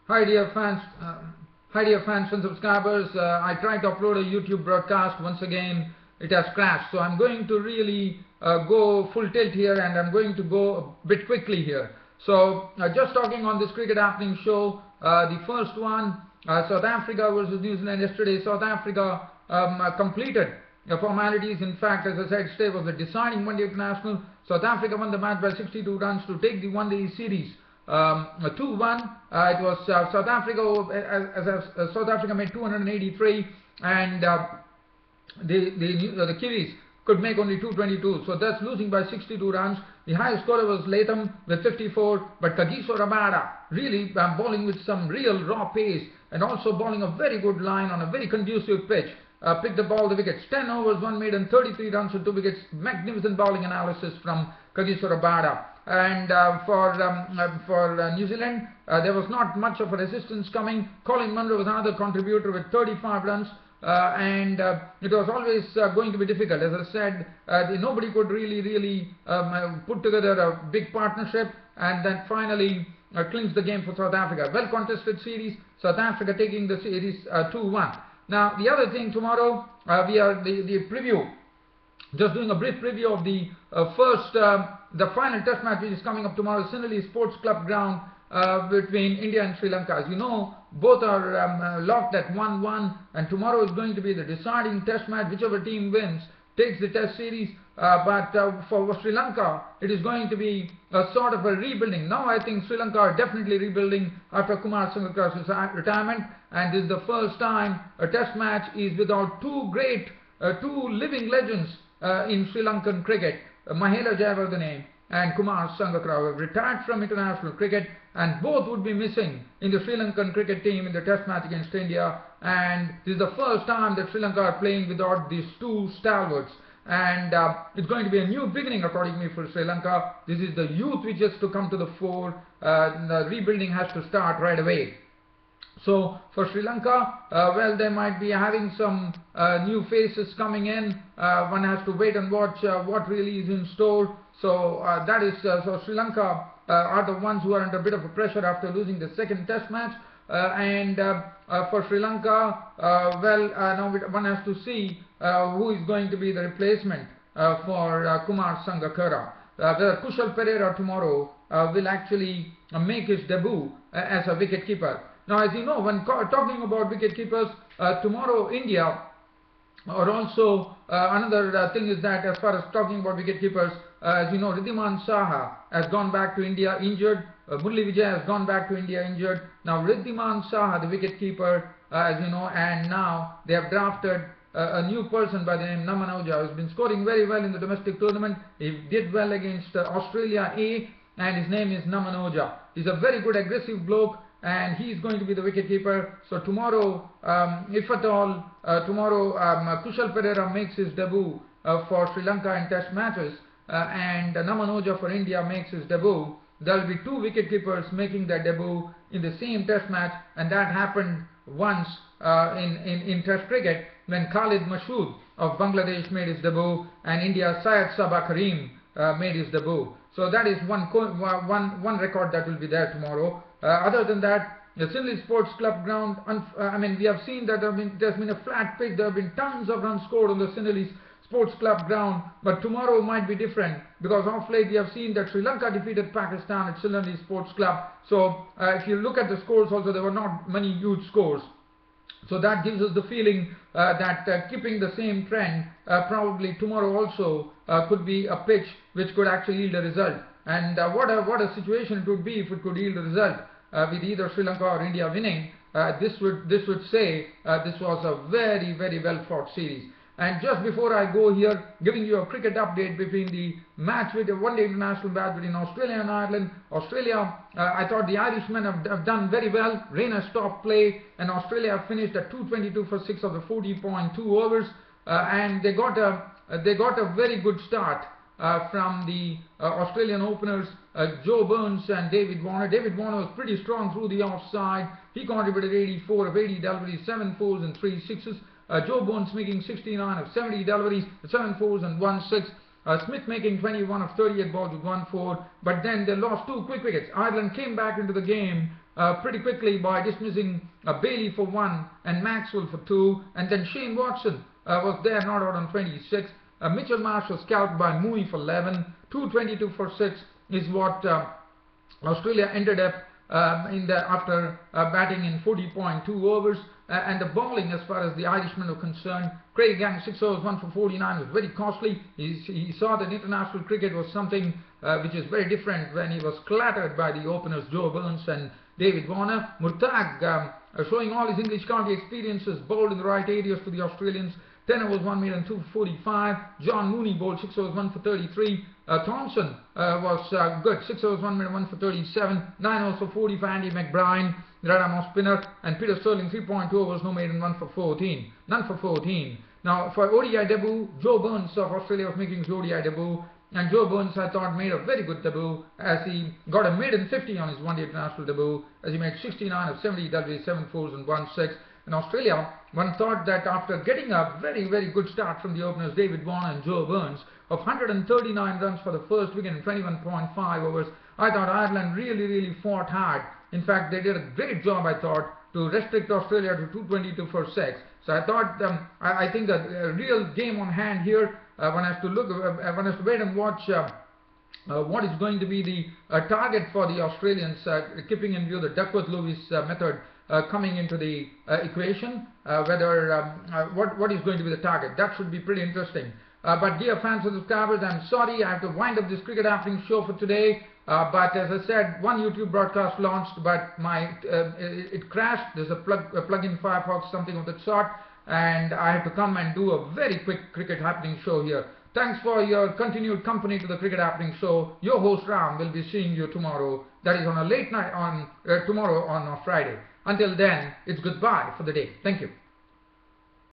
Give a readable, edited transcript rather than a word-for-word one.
Hi dear fans, and subscribers. I tried to upload a YouTube broadcast. Once again, it has crashed. So I'm going to really go full tilt here, and I'm going to go a bit quickly here. So just talking on this cricket happening show, the first one, South Africa versus New Zealand yesterday. South Africa completed the formalities. In fact, as I said, today was the deciding one-day international. South Africa won the match by 62 runs to take the one-day series 2-1. It was South Africa, South Africa made 283, and the Kiwis could make only 222, so that's losing by 62 runs. The highest scorer was Latham with 54, but Kagiso Rabada really bowling with some real raw pace and also bowling a very good line on a very conducive pitch. Picked the ball, the wickets. 10 overs, 1 made and 33 runs with 2 wickets. Magnificent bowling analysis from Kagiso Rabada. And for New Zealand, there was not much of a resistance coming. Colin Munro was another contributor with 35 runs. And it was always going to be difficult. As I said, nobody could really put together a big partnership, and then finally clinched the game for South Africa. Well contested series, South Africa taking the series 2-1. Now the other thing, tomorrow we are the preview, just doing a brief preview of the the final test match which is coming up tomorrow, Sinhalese Sports Club ground between India and Sri Lanka. As you know, both are locked at 1-1, and tomorrow is going to be the deciding test match. Whichever team wins takes the test series, but for Sri Lanka it is going to be a sort of a rebuilding. Now I think Sri Lanka are definitely rebuilding after Kumar Sangakkara's retirement, and this is the first time a test match is without two living legends in Sri Lankan cricket, Mahela Jayawardene and Kumar Sangakkara, have retired from international cricket, and both would be missing in the Sri Lankan cricket team in the test match against India. And this is the first time that Sri Lanka are playing without these two stalwarts, and it's going to be a new beginning according to me for Sri Lanka. This is the youth which has to come to the fore. The rebuilding has to start right away. So for Sri Lanka, well, they might be having some new faces coming in. One has to wait and watch what really is in store. So that is so Sri Lanka are the ones who are under a bit of a pressure after losing the second test match. And for Sri Lanka, well, now one has to see who is going to be the replacement for Kumar Sangakkara. The Kushal Perera tomorrow will actually make his debut as a wicketkeeper. Now, as you know, when talking about wicketkeepers, tomorrow India, or also another thing is that as far as talking about wicketkeepers, as you know, Riddhiman Saha has gone back to India injured. Murali Vijay has gone back to India injured. Now Riddhiman Saha, the wicketkeeper, as you know, and now they have drafted a new person by the name Naman Ojha, who has been scoring very well in the domestic tournament. He did well against Australia A, and his name is Naman Ojha. He's a very good aggressive bloke, and he is going to be the wicketkeeper. So tomorrow, if at all, Kushal Perera makes his debut for Sri Lanka in test matches, and Naman Ojha for India makes his debut. There will be two wicketkeepers making their debut in the same test match, and that happened once in test cricket when Khalid Mashood of Bangladesh made his debut, and India's Syed Sabah Karim made his debut. So that is one record that will be there tomorrow. Other than that, the Sinhalese Sports Club ground, I mean, we have seen that there's been a flat pitch. There have been tons of runs scored on the Sinhalese Sports Club ground, but tomorrow might be different, because of late we have seen that Sri Lanka defeated Pakistan at Sinhalese Sports Club. So if you look at the scores also, there were not many huge scores. So that gives us the feeling that keeping the same trend, probably tomorrow also could be a pitch which could actually yield a result. And what a situation it would be if it could yield a result with either Sri Lanka or India winning. This would say this was a very well fought series. And just before I go here, giving you a cricket update between the match with the one-day international match between Australia and Ireland. Australia, I thought the Irishmen have done very well. Rain has stopped play, and Australia finished at 222 for 6 of the 40.2 overs, and they got a very good start from the Australian openers, Joe Burns and David Warner. David Warner was pretty strong through the offside. He contributed 84 of 80 deliveries, 7 fours and 3 sixes. Joe Burns making 69 of 70 deliveries, 7 fours and 1 6. Smith making 21 of 38 balls with 1 4. But then they lost 2 quick wickets. Ireland came back into the game pretty quickly by dismissing Bailey for 1 and Maxwell for 2, and then Shane Watson was there, not out on 26. Mitchell Marsh was scouted by Mooney for 11. 222 for 6 is what Australia ended up after batting in 40.2 overs. And the bowling, as far as the Irishmen are concerned, Craig Young, 6 overs, 1 for 49, was very costly. He saw that international cricket was something which is very different when he was clattered by the openers Joe Burns and David Warner. Murtagh, showing all his English county experiences, bowled in the right areas for the Australians. 10 overs, 1 made and 2 for 45. John Mooney bowled 6 overs, 1 for 33. Thompson was good, 6 overs, 1 made and 1 for 37. 9 overs for 40 for Andy McBride, the right arm off spinner. And Peter Sterling, 3.2 overs, no made and 1 for 14. None for 14. Now for ODI debut, Joe Burns of Australia was making his ODI debut. And Joe Burns, I thought, made a very good debut as he got a maiden 50 on his one-day international debut, as he made 69 of 70 doubles, 7 fours and 1 6. In Australia, one thought that after getting a very, very good start from the openers David Warner and Joe Burns of 139 runs for the first wicket in 21.5 overs, I thought Ireland really fought hard. In fact, they did a great job, I thought, to restrict Australia to 222 for 6. So I thought, I think that a real game on hand here. One has to wait and watch what is going to be the target for the Australians, keeping in view the Duckworth-Lewis method coming into the equation, what is going to be the target. That should be pretty interesting. But dear fans and subscribers, I'm sorry I have to wind up this Cricket Happening show for today. But as I said, one YouTube broadcast launched, but it crashed. There's a plug-in Firefox, something of that sort, and I have to come and do a very quick Cricket Happening show here. Thanks for your continued company to the Cricket Happening show. Your host Ram will be seeing you tomorrow. That is on a late night tomorrow on Friday. Until then, it's goodbye for the day. Thank you.